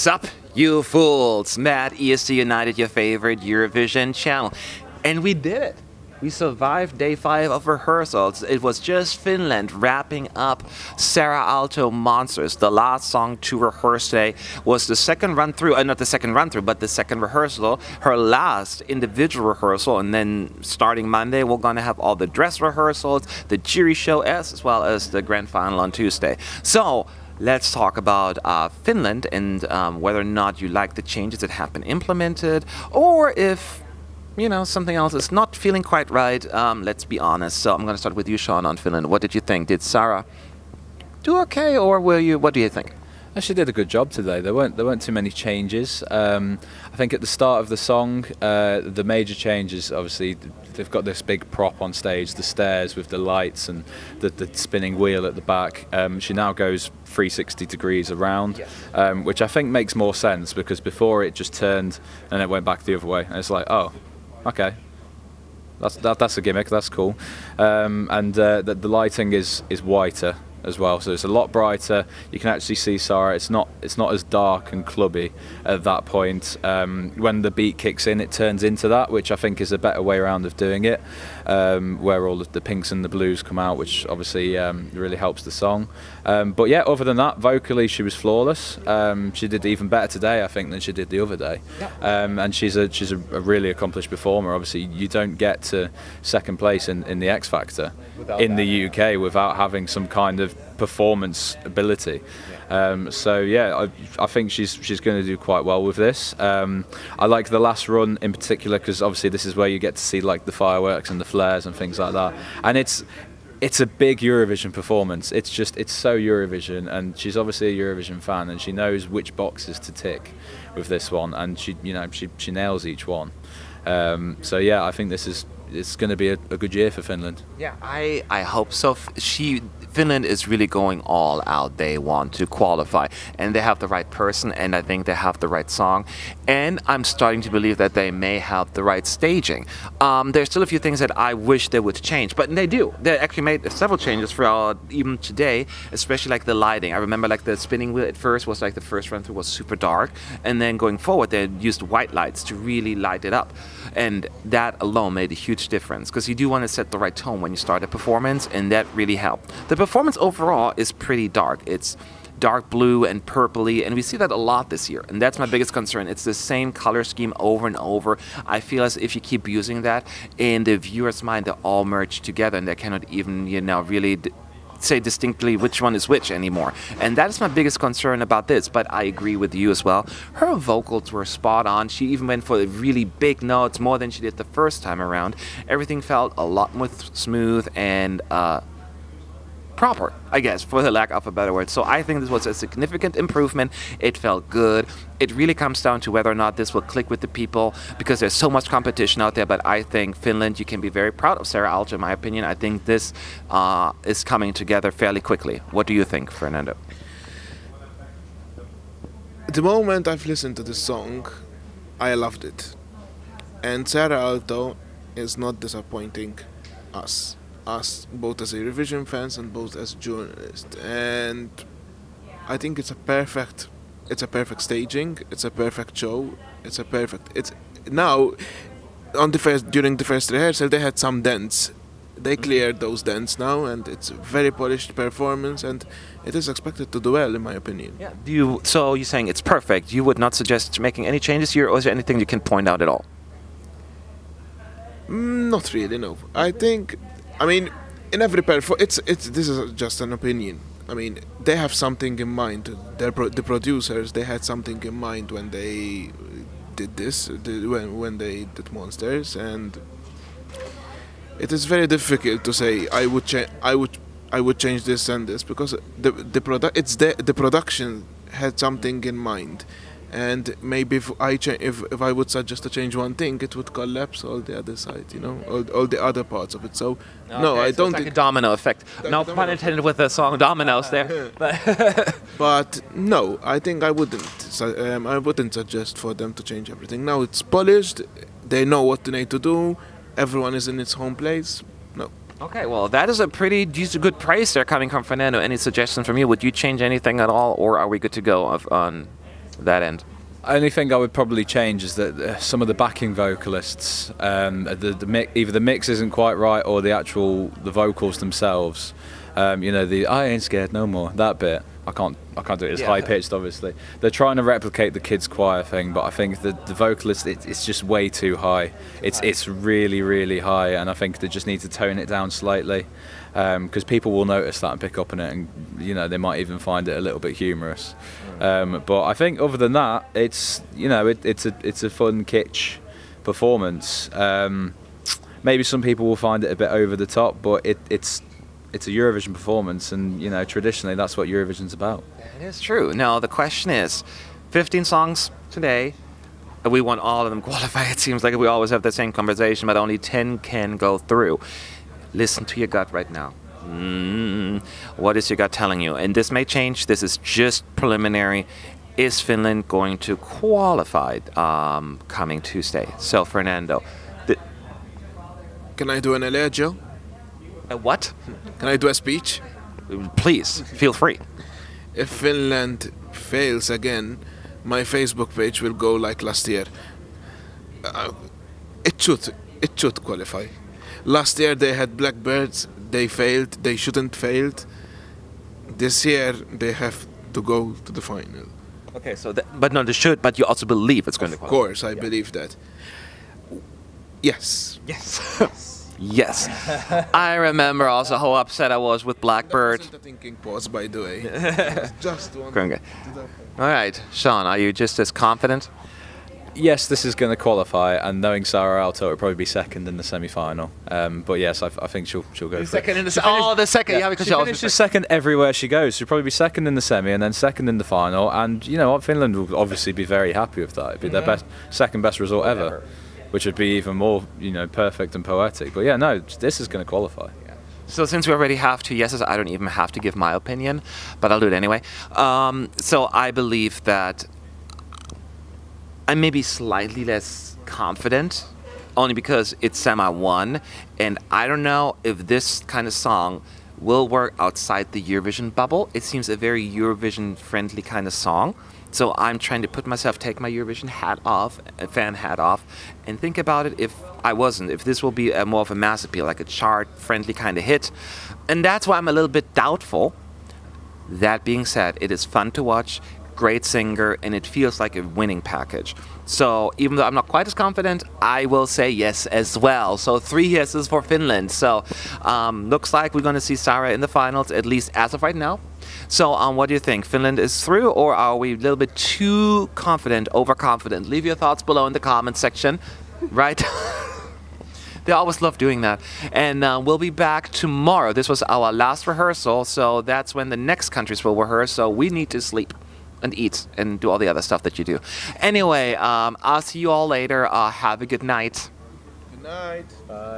Sup, you fools! Matt, ESC United, your favorite Eurovision channel. And we did it! We survived day 5 of rehearsals. It was just Finland wrapping up Saara Aalto Monsters. The last song to rehearse today was the second run through, not the second run through, but the second rehearsal, her last individual rehearsal. And then starting Monday, we're going to have all the dress rehearsals, the jury show as well as the grand final on Tuesday. So let's talk about Finland and whether or not you like the changes that have been implemented, or if something else is not feeling quite right. Let's be honest. So I'm going to start with you, Sean, on Finland. What did you think? Did Saara do okay, or what do you think? She did a good job today. There weren't too many changes. I think at the start of the song, the major changes, obviously, they've got this big prop on stage, the stairs with the lights and the spinning wheel at the back. She now goes 360 degrees around, yes. Which I think makes more sense, because before it just turned and it went back the other way. And it's like, oh, okay, that's a gimmick. That's cool. And the lighting is whiter as well, so it's a lot brighter. You can actually see Saara. It's not as dark and clubby at that point. When the beat kicks in, it turns into that, which I think is a better way around of doing it, where all of the pinks and the blues come out, which obviously really helps the song. But yeah, other than that, vocally she was flawless. She did even better today, I think, than she did the other day. And she's a really accomplished performer. Obviously, you don't get to second place in the X Factor in the UK without having some kind of performance ability. So yeah, I think she's going to do quite well with this. I like the last run in particular, because obviously this is where you get to see like the fireworks and the flares and things like that, and it's a big Eurovision performance. It's so Eurovision, and she's obviously a Eurovision fan, and she knows which boxes to tick with this one, and she nails each one. So yeah, I think it's going to be a good year for Finland. Yeah, I hope so. Finland is really going all out. They want to qualify, and they have the right person, and I think they have the right song, and I'm starting to believe that they may have the right staging. There's still a few things that I wish they would change, but they do. They actually made several changes for even today, especially like the lighting. I remember like the spinning wheel at first was like the first run through was super dark, and then going forward they used white lights to really light it up, and that alone made a huge difference, because you do want to set the right tone when you start a performance, and that really helped. The performance overall is pretty dark. It's dark blue and purpley, and we see that a lot this year, and that's my biggest concern. It's the same color scheme over and over. I feel as if you keep using that in the viewer's mind, they all merge together, and they cannot even really say distinctly which one is which anymore. And that is my biggest concern about this, but I agree with you as well. Her vocals were spot on. She even went for the really big notes, more than she did the first time around. Everything felt a lot more smooth and proper, I guess, for the lack of a better word. So I think this was a significant improvement. It felt good. It really comes down to whether or not this will click with the people, because there's so much competition out there. But I think Finland, you can be very proud of Saara Aalto, in my opinion. I think this is coming together fairly quickly. What do you think, Fernando? At the moment I've listened to this song, I loved it. And Saara Aalto is not disappointing us both as Eurovision fans and both as journalists, and I think it's a perfect staging, it's a perfect show, it's now during the first rehearsal they had some dents. They cleared those dents now, and it's a very polished performance, and it is expected to do well, in my opinion. Yeah. So you're saying it's perfect. You would not suggest making any changes here, or is there anything you can point out at all? Not really, no. I mean, in every performance, this is just an opinion. I mean, they have something in mind. The producers, they had something in mind when they did this, when they did Monsters, and it is very difficult to say I would change this and this, because the production had something in mind. And maybe if I would suggest to change one thing, it would collapse all the other side, all the other parts of it. So okay, no, I don't think like a domino effect. No pun intended with the song Dominoes there. But no, I think I wouldn't suggest for them to change everything. Now it's polished. They know what they need to do. Everyone is in its home place. No. Okay, well, that is a good praise there coming from Fernando. Any suggestions from you? Would you change anything at all, or are we good to go on that end? Only thing I would probably change is that some of the backing vocalists, either the mix isn't quite right or the vocals themselves. You know, the "I ain't scared no more" that bit. I can't do it. It's high pitched, obviously. They're trying to replicate the kids' choir thing, but I think the vocalist it's just way too high. It's really, really high, and I think they just need to tone it down slightly, because people will notice that and pick up on it, and you know they might even find it a little bit humorous. But I think other than that, it's a fun kitsch performance. Maybe some people will find it a bit over the top, but it's a Eurovision performance, and you know traditionally that's what Eurovision's about. It is true. Now the question is, 15 songs today. We want all of them qualify. It seems like we always have the same conversation, but only 10 can go through. Listen to your gut right now. What is your gut telling you? And this may change. This is just preliminary. Is Finland going to qualify coming Tuesday? So Fernando, Can I do an allegio? What? Can I do a speech? Please, feel free. If Finland fails again, my Facebook page will go like last year. It should qualify. Last year they had Blackbirds. They failed. They shouldn't failed. This year they have to go to the final. Okay, so but no, they should. But you also believe it's going to qualify. Of course, I believe that. Yes. Yes. Yes. I remember also how upset I was with Blackbird. That wasn't a thinking pause, by the way. Just one. Okay. All right, Sean, are you just as confident? Yes, this is going to qualify, and knowing Saara Aalto, it'll probably be second in the semi-final. But yes, I think she'll go for second it. in the the second, yeah, because she finishes second everywhere she goes. She'll probably be second in the semi and then second in the final. And you know what, Finland will obviously be very happy with that. It'd be their second best result ever, which would be even more, you know, perfect and poetic. But yeah, no, this is going to qualify. So since we already have two yeses, I don't even have to give my opinion, but I'll do it anyway. So I believe that I'm maybe slightly less confident, only because it's semi-1, and I don't know if this kind of song will work outside the Eurovision bubble. It seems a very Eurovision-friendly kind of song. So I'm trying to take my Eurovision hat off, fan hat off, and think about it if this will be more of a mass appeal, like a chart-friendly kind of hit. And that's why I'm a little bit doubtful. That being said, it is fun to watch, great singer, and it feels like a winning package. So even though I'm not quite as confident, I will say yes as well. So 3 yeses for Finland. So looks like we're going to see Saara in the finals, at least as of right now. So what do you think? Finland is through, or are we a little bit too confident, overconfident? Leave your thoughts below in the comment section, right? They always love doing that. And we'll be back tomorrow. This was our last rehearsal, so that's when the next countries will rehearse. So we need to sleep and eat and do all the other stuff that you do. Anyway, I'll see you all later. Have a good night. Good night. Bye.